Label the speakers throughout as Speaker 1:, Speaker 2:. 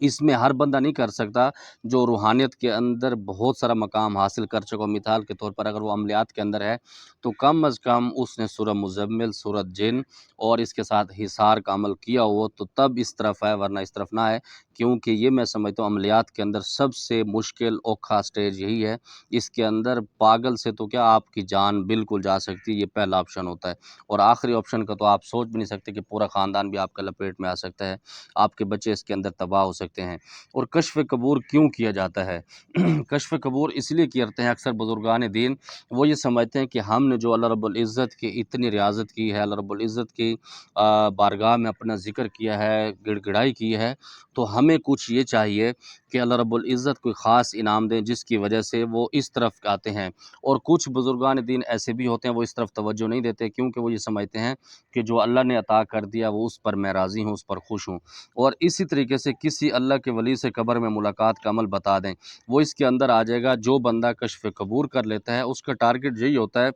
Speaker 1: اس میں ہر بندہ نہیں کر سکتا جو روحانیت کے اندر بہت سارا مقام حاصل کر چکا. مثال کے طور پر اگر وہ عملیات کے اندر ہے تو کم از کم اس نے سورہ مزمل، سورہ جن اور اس کے ساتھ حصار کا عمل کیا ہو تو تب اس طرف ہے، ورنہ اس طرف نہ ہے. کیونکہ یہ میں سمجھتا ہوں عملیات کے اندر سب سے مشکل اوکھا سٹیج یہی ہے. اس کے اندر پاگل سے تو کیا آپ کی جان بالکل جا سکتی ہے، یہ پہلا آپشن ہوتا ہے. اور آخری آپشن کا تو آپ سوچ بھی نہیں سکتے کہ پورا خاندان بھی آپ کا لپیٹ میں آ سکتا ہے، آپ کے بچے اس کے اندر تباہ ہو سکتے ہیں. اور کشف قبور کیوں کیا جاتا ہے؟ کشف قبور اس لیے کرتے ہیں اکثر بزرگان دین، وہ یہ سمجھتے ہیں کہ ہم نے جو اللہ رب العزت کی اتنی ریاضت کی ہے، اللہ رب العزت کی بارگاہ میں اپنا ذکر کیا ہے، گڑ گڑائی کی ہے، تو ہمیں کچھ یہ چاہیے کہ اللہ رب العزت کوئی خاص انعام دیں جس کی وجہ سے وہ اس طرف آتے ہیں. اور کچھ بزرگان دین ایسے بھی ہوتے ہیں وہ اس طرف توجہ نہیں دیتے، کیونکہ وہ یہ سمجھتے ہیں کہ جو اللہ نے عطا کر دیا وہ اس پر میں راضی ہوں، اس پر خوش ہوں. اور اسی طریقے سے کسی اللہ کے ولی سے قبر میں ملاقات کا عمل بتا دیں، وہ اس کے اندر آ جائے گا. جو بندہ کشف قبور کر لیتا ہے اس کا ٹارگٹ یہی ہوتا ہے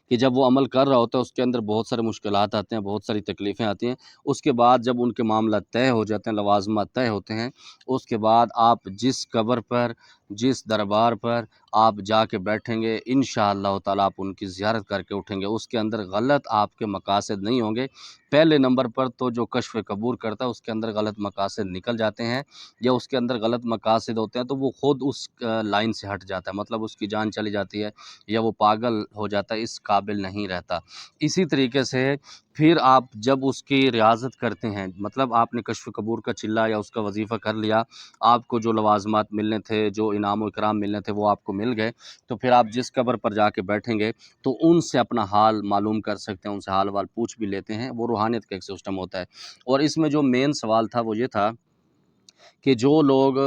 Speaker 1: کہ جب وہ عمل کر رہا ہوتا ہے اس کے اندر بہت سارے مشکلات آتے ہیں، بہت ساری تکلیفیں آتی ہیں. اس کے بعد جب ان کے معاملات طے ہو جاتے ہیں، لوازمات طے ہوتے ہیں، اس کے بعد آپ جس قبر پر، جس دربار پر آپ جا کے بیٹھیں گے انشاءاللہ تعالیٰ آپ ان کی زیارت کر کے اٹھیں گے. اس کے اندر غلط آپ کے مقاصد نہیں ہوں گے. پہلے نمبر پر تو جو کشف قبور کرتا ہے اس کے اندر غلط مقاصد نکل جاتے ہیں، یا اس کے اندر غلط مقاصد ہوتے ہیں تو وہ خود اس لائن سے ہٹ جاتا ہے، مطلب اس کی جان چلی جاتی ہے یا وہ پاگل ہو جاتا ہے، اس قابل نہیں رہتا. اسی طریقے سے پھر آپ جب اس کی ریاضت کرتے ہیں، مطلب آپ نے کشف قبور کا چلہ یا اس کا وظیفہ کر لیا، آپ کو جو لوازمات ملنے تھے، جو انعام و اکرام ملنے تھے وہ آپ کو مل گئے، تو پھر آپ جس قبر پر جا کے بیٹھیں گے تو ان سے اپنا حال معلوم کر سکتے ہیں، ان سے حال وال پوچھ بھی لیتے ہیں. وہ روحانیت کا ایک سسٹم ہوتا ہے. اور اس میں جو مین سوال تھا وہ یہ تھا کہ جو لوگ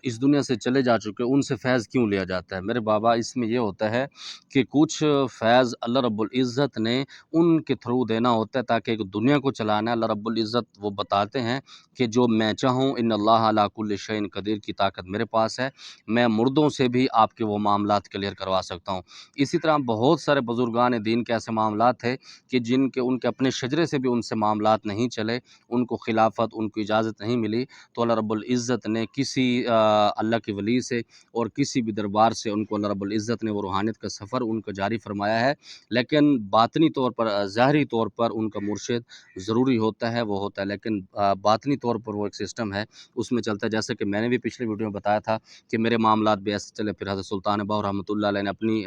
Speaker 1: اس دنیا سے چلے جا چکے ان سے فیض کیوں لیا جاتا ہے؟ میرے بابا اس میں یہ ہوتا ہے کہ کچھ فیض اللہ رب العزت نے ان کے تھرو دینا ہوتا ہے تاکہ ایک دنیا کو چلانا ہے. اللہ رب العزت وہ بتاتے ہیں کہ جو میں چاہوں ان اللہ علی کل شیء قدیر کی طاقت میرے پاس ہے، میں مردوں سے بھی آپ کے وہ معاملات کلیئر کروا سکتا ہوں. اسی طرح بہت سارے بزرگان دین کے ایسے معاملات تھے کہ جن کے ان کے اپنے شجرے سے بھی ان سے معاملات نہیں چلے، ان کو خلافت، ان کو اجازت نہیں ملی، تو اللہ رب العزت نے کسی اللہ کے ولی سے اور کسی بھی دربار سے ان کو اللہ رب العزت نے وہ روحانیت کا سفر ان کو جاری فرمایا ہے. لیکن باطنی طور پر، ظاہری طور پر ان کا مرشد ضروری ہوتا ہے، وہ ہوتا ہے، لیکن باطنی طور پر وہ ایک سسٹم ہے اس میں چلتا ہے. جیسے کہ میں نے بھی پچھلی ویڈیو میں بتایا تھا کہ میرے معاملات بھی ایسے چلے. پھر حضرت سلطان باؤ رحمۃ اللہ علیہ نے اپنی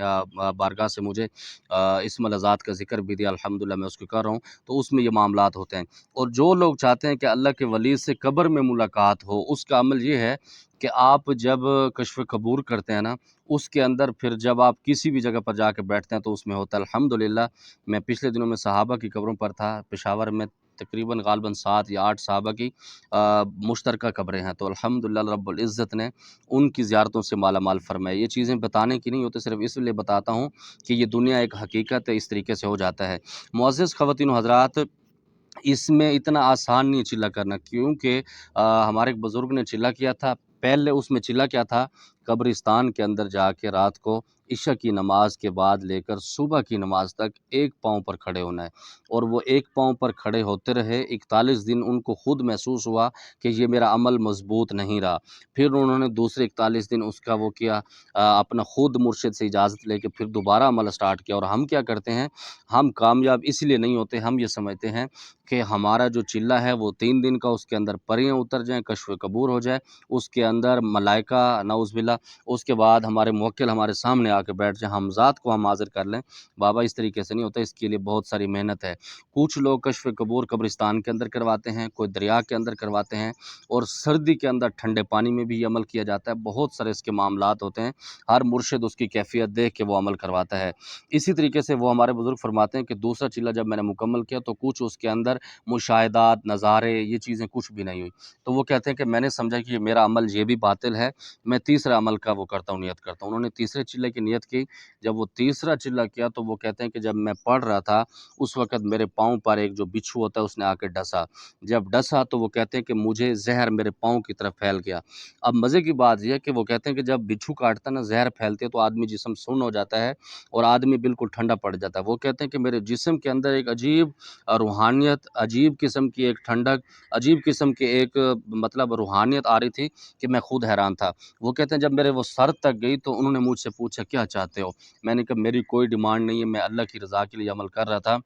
Speaker 1: بارگاہ سے مجھے اسم الذات کا ذکر بھی دیا، الحمدللہ میں اس کو کر رہا ہوں، تو اس میں یہ معاملات ہوتے ہیں. اور جو لوگ چاہتے ہیں کہ اللہ کے ولی سے قبر میں ملاقات ہو، اس کا عمل یہ ہے کہ آپ جب کشف قبور کرتے ہیں نا، اس کے اندر پھر جب آپ کسی بھی جگہ پر جا کے بیٹھتے ہیں تو اس میں ہوتا ہے. الحمدللہ میں پچھلے دنوں میں صحابہ کی قبروں پر تھا پشاور میں، تقریباً غالباً 7 یا 8 صحابہ کی مشترکہ قبریں ہیں، تو الحمدللہ رب العزت نے ان کی زیارتوں سے مالا مال فرمایا. یہ چیزیں بتانے کی نہیں ہوتی، صرف اس لیے بتاتا ہوں کہ یہ دنیا ایک حقیقت ہے، اس طریقے سے ہو جاتا ہے. معزز خواتین و حضرات، اس میں اتنا آسان نہیں چلہ کرنا، کیونکہ ہمارے ایک بزرگ نے چلہ کیا تھا. پہلے اس میں چلہ کیا تھا؟ قبرستان کے اندر جا کے رات کو عشاء کی نماز کے بعد لے کر صبح کی نماز تک ایک پاؤں پر کھڑے ہونا ہے. اور وہ ایک پاؤں پر کھڑے ہوتے رہے 41 دن. ان کو خود محسوس ہوا کہ یہ میرا عمل مضبوط نہیں رہا. پھر انہوں نے دوسرے 41 دن اس کا وہ کیا، اپنا خود مرشد سے اجازت لے کے پھر دوبارہ عمل سٹارٹ کیا. اور ہم کیا کرتے ہیں، ہم کامیاب اس لیے نہیں ہوتے، ہم یہ سمجھتے ہیں کہ ہمارا جو چلہ ہے وہ 3 دن کا، اس کے اندر پریاں اتر جائیں، کشف قبور ہو جائے، اس کے اندر ملائکہ نعوذ باللہ، اس کے بعد ہمارے موکل ہمارے سامنے آ کے بیٹھ جائیں، ہم ذات کو ہم حاضر کر لیں. بابا اس طریقے سے نہیں ہوتا، اس کے لیے بہت ساری محنت ہے. کچھ لوگ کشف قبور قبرستان کے اندر کرواتے ہیں، کوئی دریا کے اندر کرواتے ہیں، اور سردی کے اندر ٹھنڈے پانی میں بھی یہ عمل کیا جاتا ہے. بہت سارے اس کے معاملات ہوتے ہیں، ہر مرشد اس کی کیفیت دیکھ کے وہ عمل کرواتا ہے. اسی طریقے سے وہ ہمارے بزرگ فرماتے ہیں کہ دوسرا چلہ جب میں نے مکمل کیا تو کچھ اس کے اندر مشاہدات، نظارے، یہ چیزیں کچھ بھی نہیں ہوئی. تو وہ کہتے ہیں کہ میں نے سمجھا کہ یہ میرا عمل یہ بھی باطل ہے، میں تیسرا عمل کا وہ کرتا ہوں، نیت کرتا ہوں. انہوں نے تیسرے چلے کی نیت کی. جب وہ تیسرا چلہ کیا تو وہ کہتے ہیں کہ جب میں پڑھ رہا تھا اس وقت میرے پاؤں پر ایک جو بچھو ہوتا ہے اس نے آ کے ڈسا. جب ڈسا تو وہ کہتے ہیں کہ مجھے زہر میرے پاؤں کی طرف پھیل گیا. اب مزے کی بات یہ ہے کہ وہ کہتے ہیں کہ جب بچھو کاٹتا ہے نا، زہر پھیلتے تو آدمی جسم سن ہو جاتا ہے اور آدمی بالکل ٹھنڈا پڑ جاتا ہے. وہ کہتے ہیں کہ میرے جسم کے اندر ایک عجیب روحانیت عجیب قسم کی ایک ٹھنڈک، عجیب قسم کی ایک مطلب روحانیت آ رہی تھی کہ میں خود حیران تھا۔ وہ کہتے ہیں جب میرے وہ سر تک گئی تو انہوں نے مجھ سے پوچھا کیا چاہتے ہو؟ میں نے کہا میری کوئی ڈیمانڈ نہیں ہے، میں اللہ کی رضا کے لیے عمل کر رہا تھا،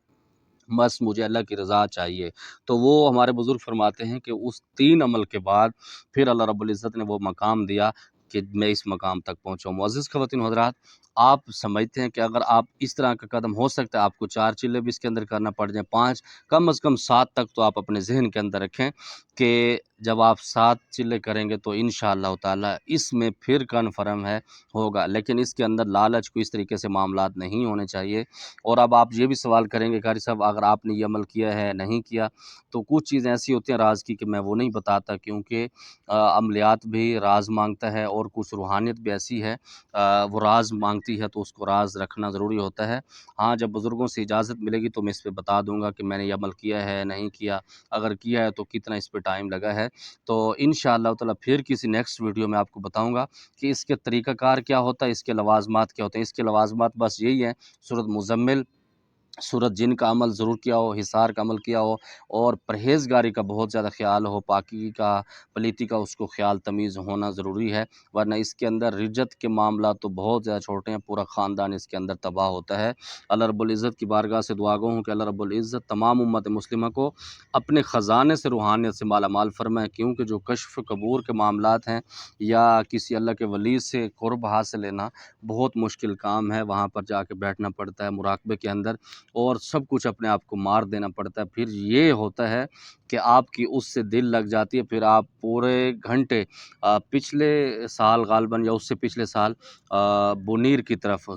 Speaker 1: بس مجھے اللہ کی رضا چاہیے۔ تو وہ ہمارے بزرگ فرماتے ہیں کہ اس 3 عمل کے بعد پھر اللہ رب العزت نے وہ مقام دیا کہ میں اس مقام تک پہنچا ہوں۔ معزز خواتین و حضرات، آپ سمجھتے ہیں کہ اگر آپ اس طرح کا قدم، ہو سکتا ہے آپ کو 4 چلے بھی اس کے اندر کرنا پڑ جائیں، 5 کم از کم 7 تک تو آپ اپنے ذہن کے اندر رکھیں کہ جب آپ 7 چلے کریں گے تو انشاءاللہ تعالی اس میں پھر کنفرم ہے ہوگا، لیکن اس کے اندر لالچ کو اس طریقے سے معاملات نہیں ہونے چاہیے۔ اور اب آپ یہ بھی سوال کریں گے قاری صاحب اگر آپ نے یہ عمل کیا ہے نہیں کیا، تو کچھ چیزیں ایسی ہوتی ہیں راز کی کہ میں وہ نہیں بتاتا، کیونکہ عملیات بھی راز مانگتا ہے اور کچھ روحانیت بھی ایسی ہے وہ راز مانگتی ہے، تو اس کو راز رکھنا ضروری ہوتا ہے۔ ہاں جب بزرگوں سے اجازت ملے گی تو میں اس پہ بتا دوں گا کہ میں نے یہ عمل کیا ہے نہیں کیا، اگر کیا ہے تو کتنا اس پہ ٹائم لگا ہے۔ تو انشاءاللہ تعالی پھر کسی نیکسٹ ویڈیو میں آپ کو بتاؤں گا کہ اس کے طریقہ کار کیا ہوتا ہے، اس کے لوازمات کیا ہوتے ہیں۔ اس کے لوازمات بس یہی ہیں: سورۃ مزمل، سورت جن کا عمل ضرور کیا ہو، حصار کا عمل کیا ہو، اور پرہیزگاری کا بہت زیادہ خیال ہو، پاکی کا، پلیتی کا اس کو خیال تمیز ہونا ضروری ہے، ورنہ اس کے اندر رجت کے معاملات تو بہت زیادہ چھوٹے ہیں، پورا خاندان اس کے اندر تباہ ہوتا ہے۔ اللہ رب العزت کی بارگاہ سے دعا گو ہوں کہ اللہ رب العزت تمام امت مسلمہ کو اپنے خزانے سے روحانیت سے مالا مال فرمائے، کیونکہ جو کشف قبور کے معاملات ہیں یا کسی اللہ کے ولی سے قرب حاصل لینا بہت مشکل کام ہے، وہاں پر جا کے بیٹھنا پڑتا ہے مراقبے کے اندر، اور سب کچھ اپنے آپ کو مار دینا پڑتا ہے۔ پھر یہ ہوتا ہے کہ آپ کی اس سے دل لگ جاتی ہے، پھر آپ پورے گھنٹے پچھلے سال غالباً یا اس سے پچھلے سال بونیر کی طرف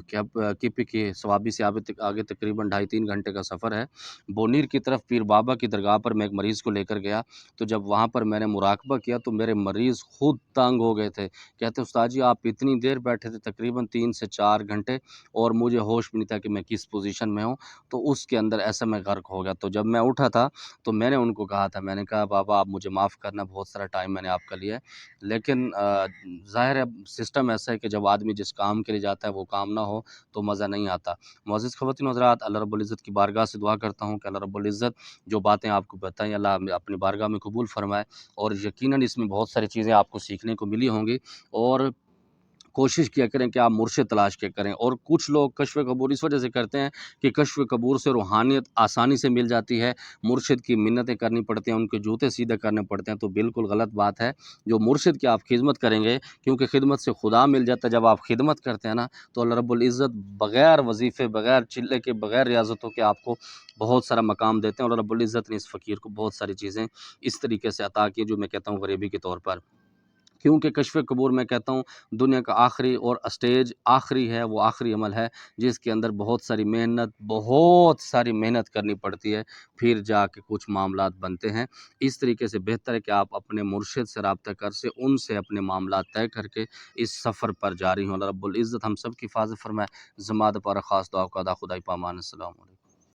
Speaker 1: کپی کی ثوابی سے آگے تقریباً 2.5-3 گھنٹے کا سفر ہے، بونیر کی طرف پیر بابا کی درگاہ پر میں ایک مریض کو لے کر گیا، تو جب وہاں پر میں نے مراقبہ کیا تو میرے مریض خود تنگ ہو گئے تھے، کہتے استاد جی آپ اتنی دیر بیٹھے تھے، تقریباً 3 سے 4 گھنٹے، اور مجھے ہوش بھی نہیں تھا کہ میں کس پوزیشن میں ہوں، تو اس کے اندر ایسا میں غرق ہو گیا۔ تو جب میں اٹھا تھا تو میں نے ان کو کہا تھا، میں نے کہا بابا آپ مجھے معاف کرنا، بہت سارا ٹائم میں نے آپ کا لیا ہے، لیکن ظاہر ہے سسٹم ایسا ہے کہ جب آدمی جس کام کے لیے جاتا ہے وہ کام نہ ہو تو مزہ نہیں آتا۔ معزز خواتین و حضرات، اللہ رب العزت کی بارگاہ سے دعا کرتا ہوں کہ اللہ رب العزت جو باتیں آپ کو بتائیں اللہ اپنی بارگاہ میں قبول فرمائے، اور یقیناً اس میں بہت ساری چیزیں آپ کو سیکھنے کو ملی ہوں گی، اور کوشش کیا کریں کہ آپ مرشد تلاش کے کریں۔ اور کچھ لوگ کشف قبور اس وجہ سے کرتے ہیں کہ کشف قبور سے روحانیت آسانی سے مل جاتی ہے، مرشد کی منتیں کرنی پڑتی ہیں، ان کے جوتے سیدھے کرنے پڑتے ہیں، تو بالکل غلط بات ہے۔ جو مرشد کی آپ خدمت کریں گے، کیونکہ خدمت سے خدا مل جاتا ہے، جب آپ خدمت کرتے ہیں نا تو اللہ رب العزت بغیر وظیفے، بغیر چلے کے، بغیر ریاضتوں کے آپ کو بہت سارا مقام دیتے ہیں، اور اللہ رب العزت نے اس فقیر کو بہت ساری چیزیں اس طریقے سے عطا کی جو میں کہتا ہوں غریبی کے طور پر، کیونکہ کشف قبور میں کہتا ہوں دنیا کا آخری اور اسٹیج آخری ہے، وہ آخری عمل ہے جس کے اندر بہت ساری محنت کرنی پڑتی ہے، پھر جا کے کچھ معاملات بنتے ہیں۔ اس طریقے سے بہتر ہے کہ آپ اپنے مرشد سے رابطہ کر سے ان سے اپنے معاملات طے کر کے اس سفر پر جاری ہوں۔ اللہ رب العزت ہم سب کی حفاظت فرمائے۔ زماد پر خاص دعا کا ادا خدائی پامان۔ السلام علیکم۔